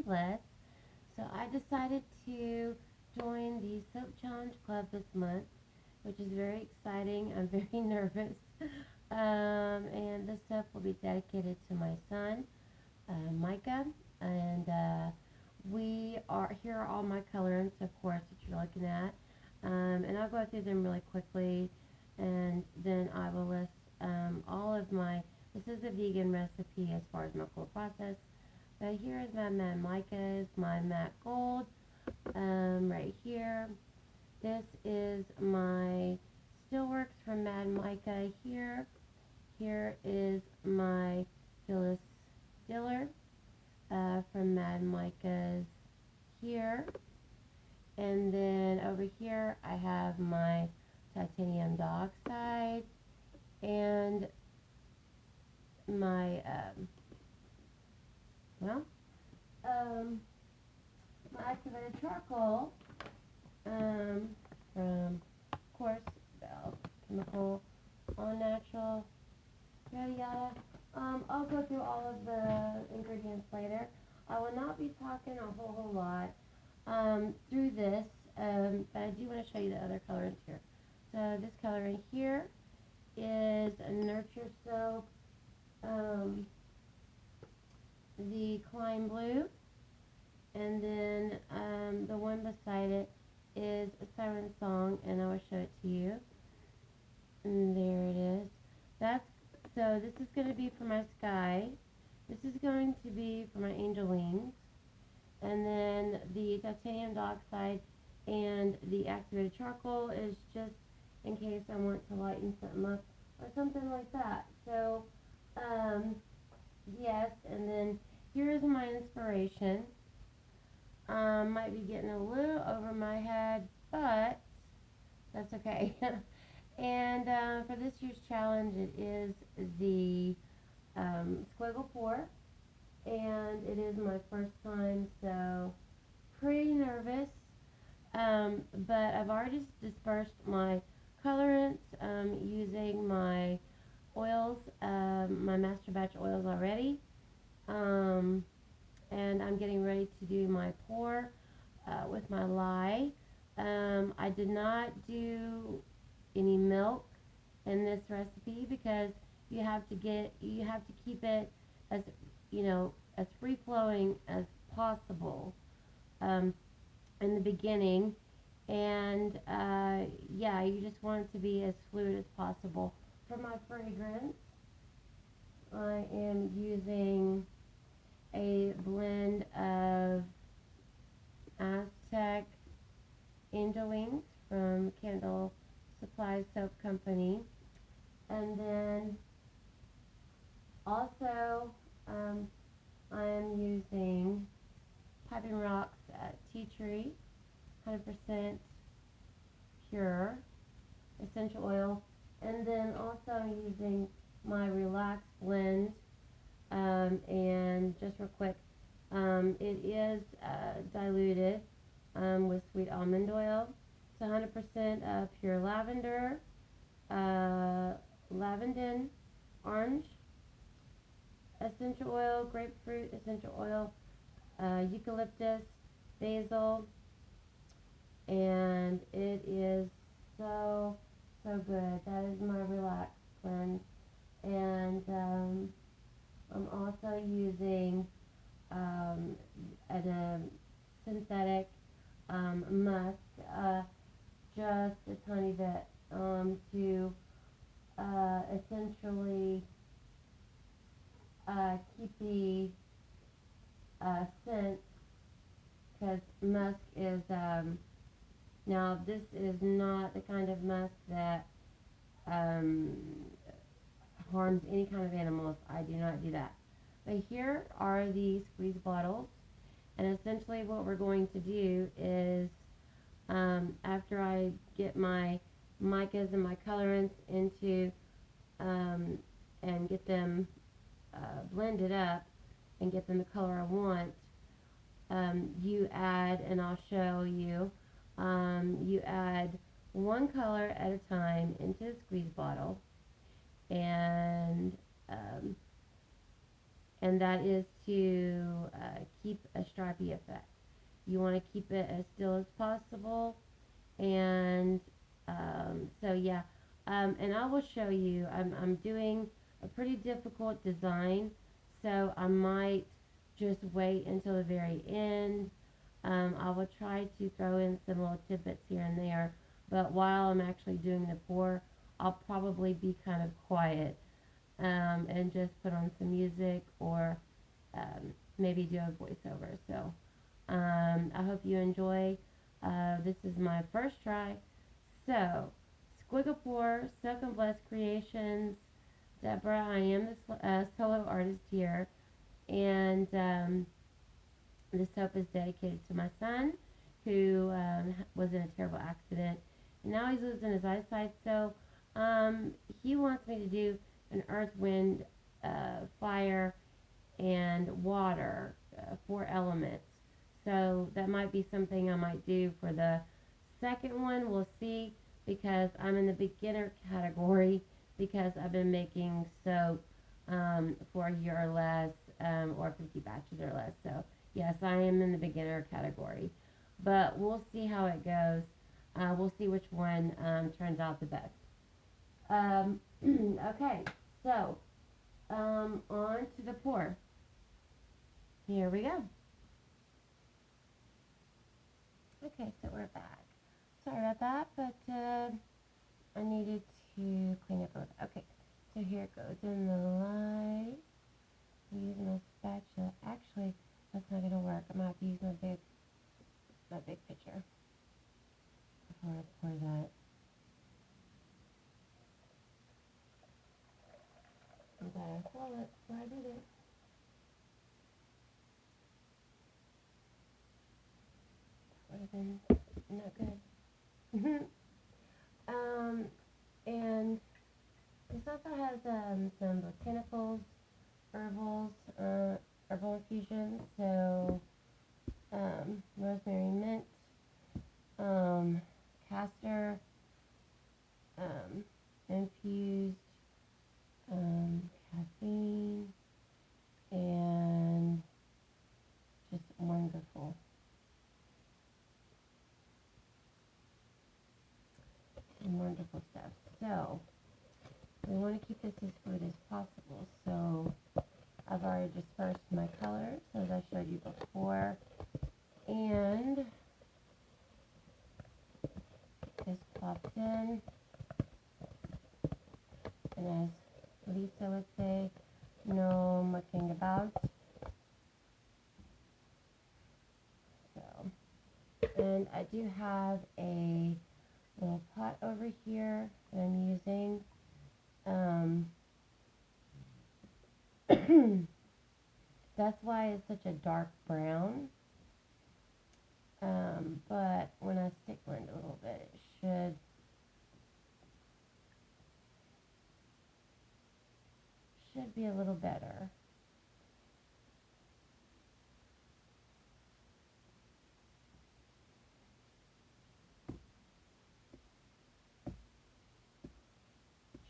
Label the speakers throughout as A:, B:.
A: blessed. So I decided to join the Soap Challenge Club this month, which is very exciting. I'm very nervous. And this soap will be dedicated to my son, Micah. And here are all my colorants, of course, that you're looking at. And I'll go through them really quickly, and then I will list all of my, this is a vegan recipe as far as my color process. But here is my matte micas, my matte gold, right here. This is my Steelworks from Mad Mica here. Here is my Phyllis Diller from Mad Micas here. And then over here I have my titanium dioxide and my, my activated charcoal from, of course, chemical, all natural, yada yada. I'll go through all of the ingredients later. I will not be talking a whole lot through this, but I do want to show you the other colorants here. So this colorant here is a Nurture Soap, the Klein Blue, and then the one beside it is a Siren Song, and I will show it to you. And there it is. So this is going to be for my Sky. This is going to be for my Angel Wings. And then the titanium dioxide and the activated charcoal is just in case I want to lighten something up or something like that. So, yes, and then here's my inspiration. Might be getting a little over my head, but that's okay. And for this year's challenge, it is the Squiggle Pour, and it is my first time, so pretty nervous. But I've already dispersed my colorants using my oils, my master batch oils already. And I'm getting ready to do my pour with my lye. I did not do any milk in this recipe because you have to keep it as, as free flowing as possible in the beginning, and yeah, you just want it to be as fluid as possible. For my fragrance, I am using a blend of Aztec Angel Wings from Candle Supply Soap Company, and then also I am using Piping Rocks Tea Tree 100% pure essential oil, and then also I'm using my Relax blend, and just real quick, it is diluted with sweet almond oil. It's 100% pure lavender, lavender, orange essential oil, grapefruit essential oil, eucalyptus, basil, and it is so good. That is my Relax blend, and I'm also using a synthetic musk, just a tiny bit, to essentially keep the scent, because musk is, now this is not the kind of musk that harms any kind of animals. I do not do that. But here are the squeeze bottles, and essentially what we're going to do is, after I get my micas and my colorants into and get them blended up and get them the color I want, you add, and I'll show you, you add one color at a time into the squeeze bottle, and that is to keep a stripy effect. You want to keep it as still as possible. And so yeah, and I will show you, I'm doing a pretty difficult design, so I might just wait until the very end. I will try to throw in some little tidbits here and there, but while I'm actually doing the pour, I'll probably be kind of quiet, and just put on some music, or maybe do a voiceover. So I hope you enjoy. This is my first try. So, Squiggle Pour, Silk and Blessed Creations, Deborah. I am the solo artist here, and this soap is dedicated to my son, who was in a terrible accident, and now he's losing his eyesight. So he wants me to do an earth, wind, fire, and water, 4 elements. So that might be something I might do for the second one. We'll see, because I'm in the beginner category, because I've been making soap for a year or less, or 50 batches or less. So yes, I am in the beginner category, but we'll see how it goes. We'll see which one turns out the best. Okay, so on to the pour. Here we go. Okay, so we're back. Sorry about that, but I needed to clean up a little. Okay, so here it goes in the light. I'm using a spatula. Actually, that's not gonna work. I'm gonna have to use my big pitcher before I pour that. I'm glad I swallowed it before I did it. Would have been not good. And this also has some botanicals, herbal infusions. So rosemary, mint, castor, infused caffeine, and just wonderful. Wonderful stuff. So we want to keep this as fluid as possible. So I've already dispersed my colors, as I showed you before, and this plopped in. And as Lisa would say, no mucking about. So, and I do have a little pot over here that I'm using. That's why it's such a dark brown. But when I stick blend a little bit, it should be a little better.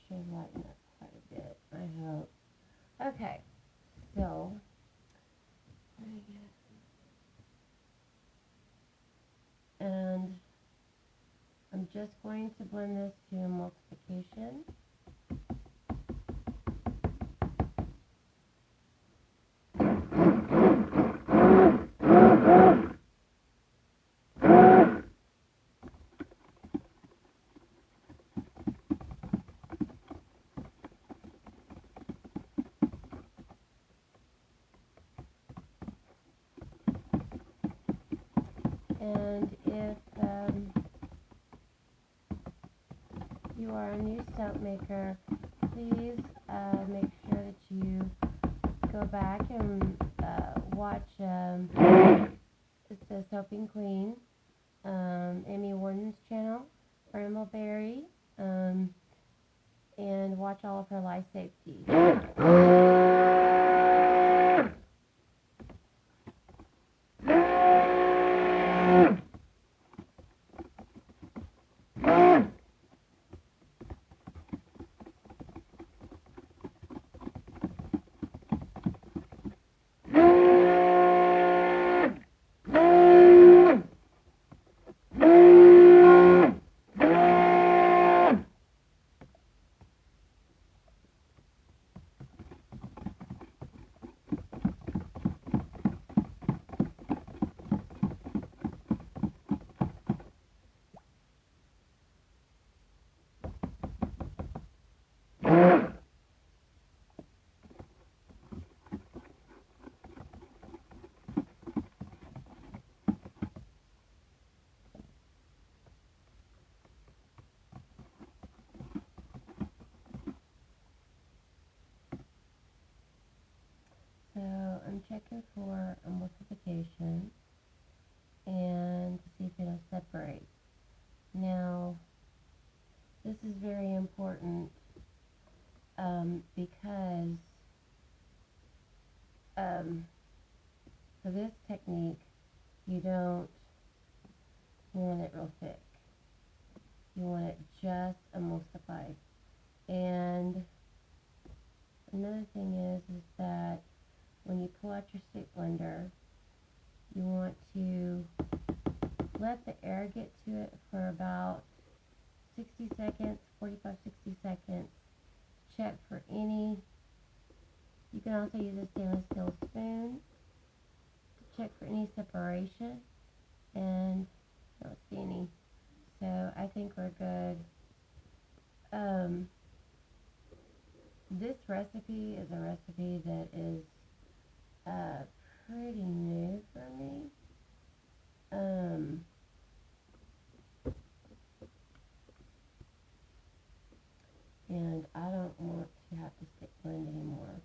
A: Should lighten up quite a bit, I hope. Okay, so and I'm just going to blend this to emulsification. And if you are a new soap maker, please make sure that you go back and watch the Soaping Queen, Amy Warden's channel, or Emmylberry, and watch all of her life safety. checking for emulsification and to see if it'll separate. Now, this is very important because for this technique, you don't want it real thick. You want it just emulsified. And another thing is that when you pull out your stick blender, you want to let the air get to it for about 60 seconds, 45, 60 seconds. Check for any, you can also use a stainless steel spoon to check for any separation, and I don't see any. So I think we're good. This recipe is a recipe that is pretty new for me. And I don't want to have to stick blend anymore.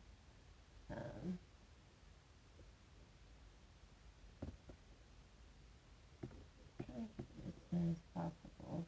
A: Trying to keep it as thin as possible.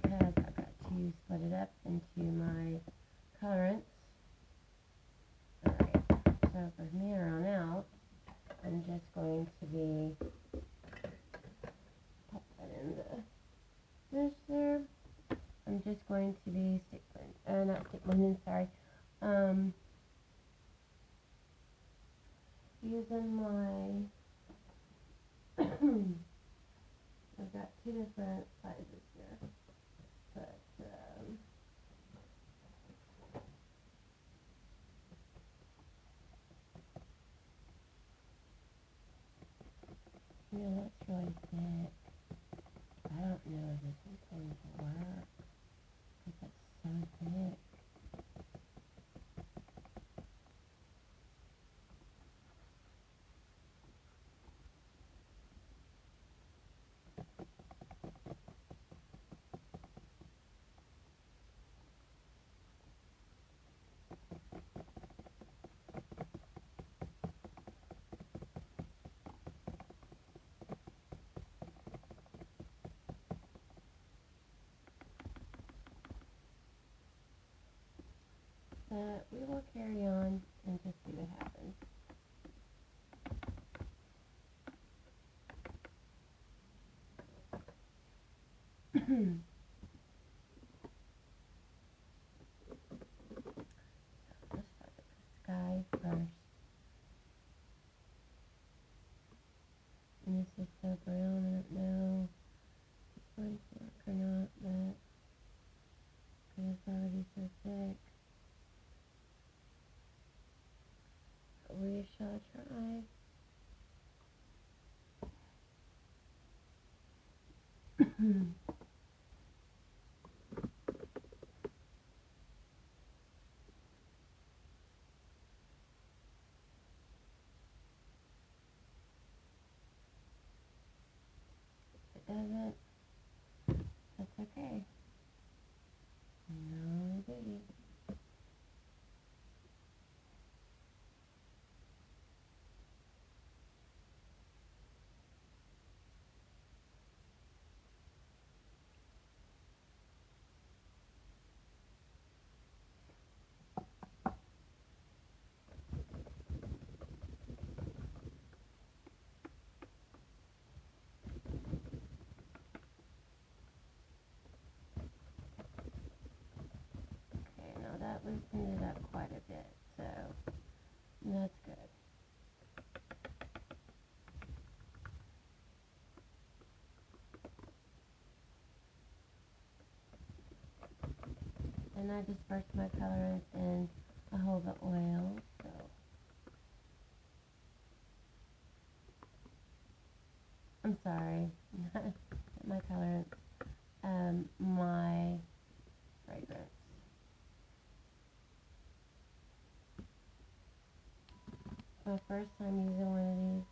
A: Because I've got to split it up into my colorants. Alright, so from here on out, I'm just going to be, pop that in the dish there. I'm just going to be not stick blending, sorry. Using my, I've got two different sizes here, but that's really thick. I don't know if this one's going to work because that's so thick. But we will carry on and just see what happens. So let's start with the sky first. And this is so brown, I don't know if it's going to work or not, but it's already so thick. We shall try. If it doesn't, that's okay. No biggie. Okay, now that loosened it up quite a bit, so that's good. And I dispersed my colorants in a whole bit oil, so I'm sorry, my colorants. my fragrance. My first time using one of these,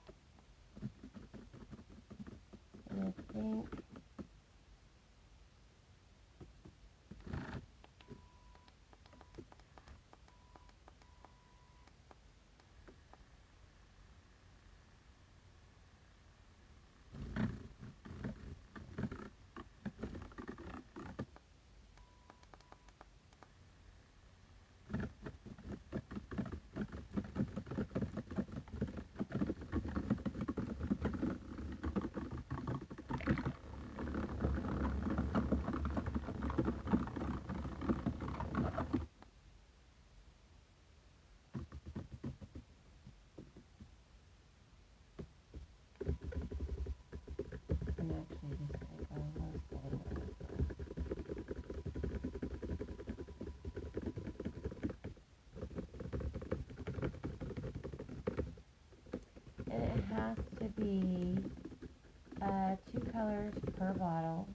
A: and I think I'm actually just going to go a little steady on this one. And it has to be 2 colors per bottle.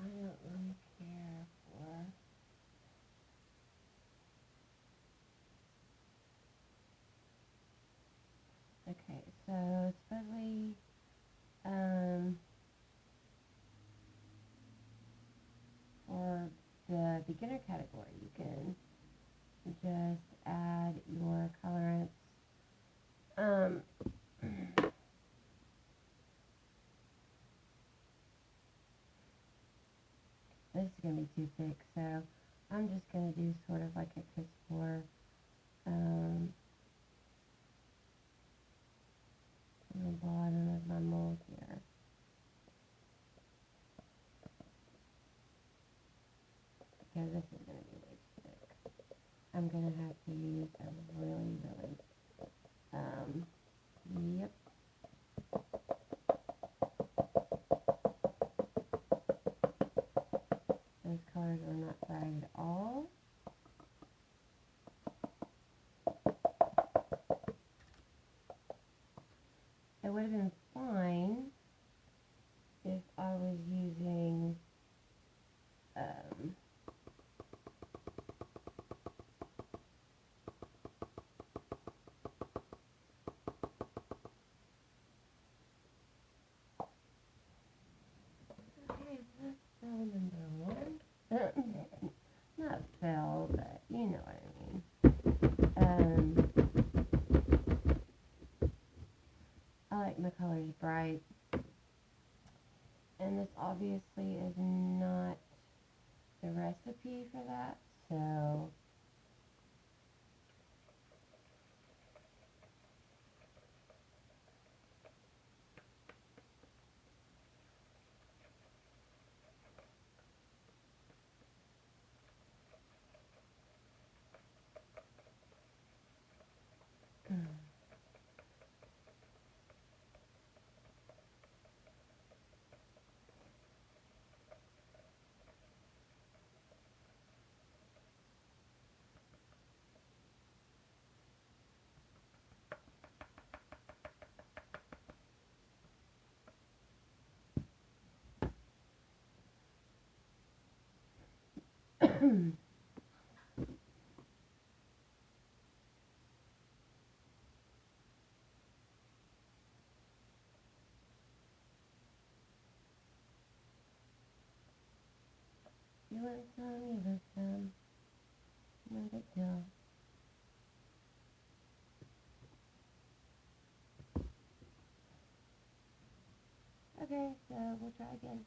A: I don't really care for okay, so supposedly for the beginner category you can just add your colorants. This is going to be too thick, so I'm just going to do sort of like a kiss pour on the bottom of my mold here. Because this is going to be way too thick. I'm going to have to use a really, yep. Those colors are not fried at all. It would have been fine if I was using okay, that's spell number 1. Not spell, but you know what I mean. I like my colors bright, and this obviously is not the recipe for that, so You want some, you want some. No big deal. Okay, so we'll try again.